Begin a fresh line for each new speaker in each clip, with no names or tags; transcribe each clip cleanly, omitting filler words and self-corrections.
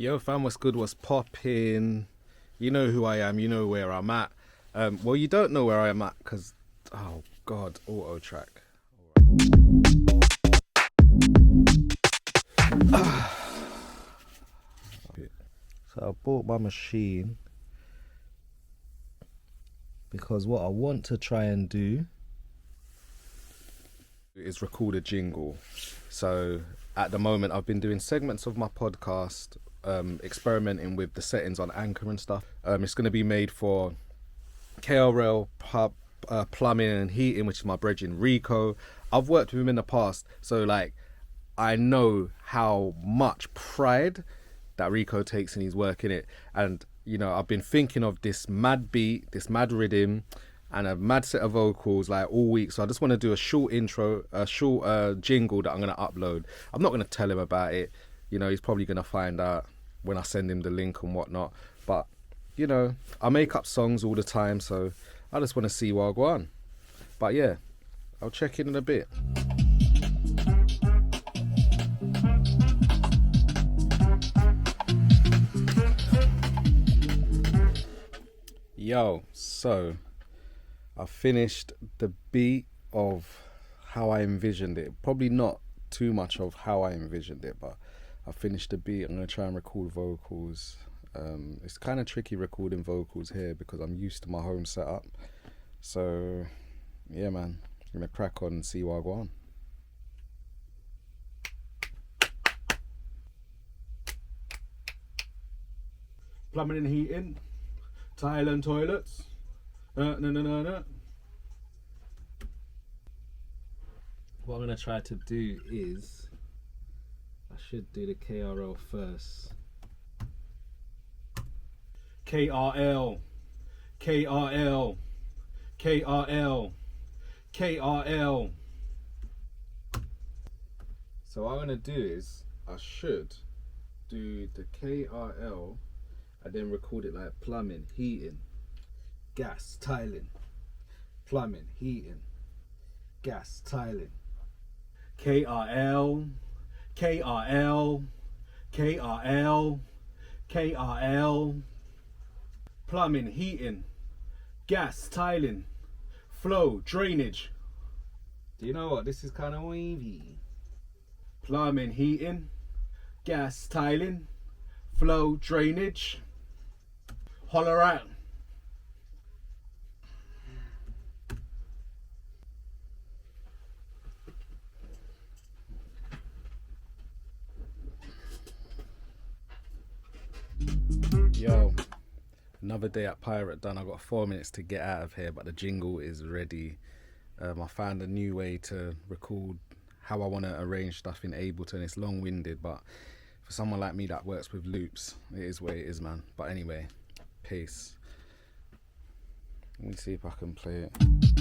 Yo fam, what's good, what's poppin'? You know who I am, you know where I'm at. Well, you don't know where I am at because, oh God, auto track. So I bought my machine because what I want to try and do is record a jingle. So at the moment I've been doing segments of my podcast, experimenting with the settings on Anchor and stuff. It's going to be made for KRL Plumbing and Heating, which is my brethren Rico. I've worked with him in the past, so like I know how much pride that Rico takes in his work in it. And you know, I've been thinking of this mad beat, this mad rhythm, and a mad set of vocals like all week. So I just want to do a short intro, a short jingle that I'm going to upload. I'm not going to tell him about it. You know, he's probably going to find out when I send him the link and whatnot. But, you know, I make up songs all the time, so I just want to see what I go on. But yeah, I'll check in a bit. Yo, so I finished the beat of how I envisioned it. Probably not too much of how I envisioned it, but I finished the beat. I'm going to try and record vocals. It's kind of tricky recording vocals here because I'm used to my home setup. So, yeah, man. I'm going to crack on and see what I go on.
Plumbing and heating, tile and toilets. No.
What I'm going to try to do is, I should do the KRL first.
KRL.
So what I'm going to do is, I should do the KRL and then record it like plumbing, heating, gas, tiling, plumbing, heating, gas, tiling.
KRL. Plumbing, heating, gas, tiling, flow, drainage.
Do you know what? This is kind of wavy.
Plumbing, heating, gas, tiling, flow, drainage. Holler out.
Yo, another day at Pirate done. I got 4 minutes to get out of here, but the jingle is ready. I found a new way to record how I want to arrange stuff in Ableton. It's long-winded, but for someone like me that works with loops, it is what it is, man. But anyway, peace. Let me see if I can play it.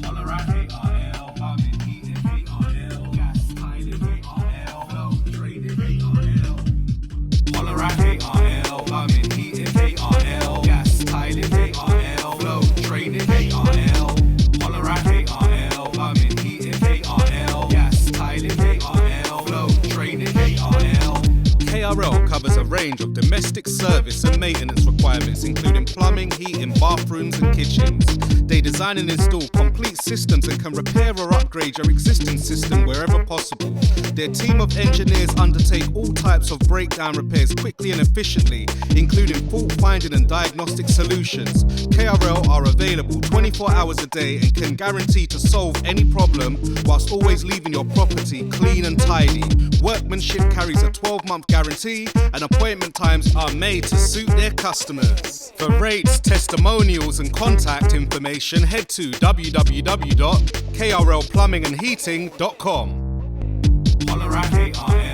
All around KRL, plumbing, heating, KRL, gas, tiling, KRL, flow, drainage, KRL. All around KRL, plumbing, heating, KRL, gas, tiling, KRL, flow, drainage, KRL. All around KRL, plumbing, heating, KRL, gas, tiling, KRL, flow, drainage, KRL.
KRL covers a range of domestic service and maintenance requirements, including plumbing, heating, bathrooms and kitchens. They design and install complete systems and can repair or upgrade your existing system wherever possible. Their team of engineers undertake all types of breakdown repairs quickly and efficiently, including fault finding and diagnostic solutions. KRL are available 24 hours a day and can guarantee to solve any problem whilst always leaving your property clean and tidy. Workmanship carries a 12-month guarantee and appointment times are made to suit their customers. For rates, testimonials and contact information, head to www.krlplumbingandheating.com.
All around KRL.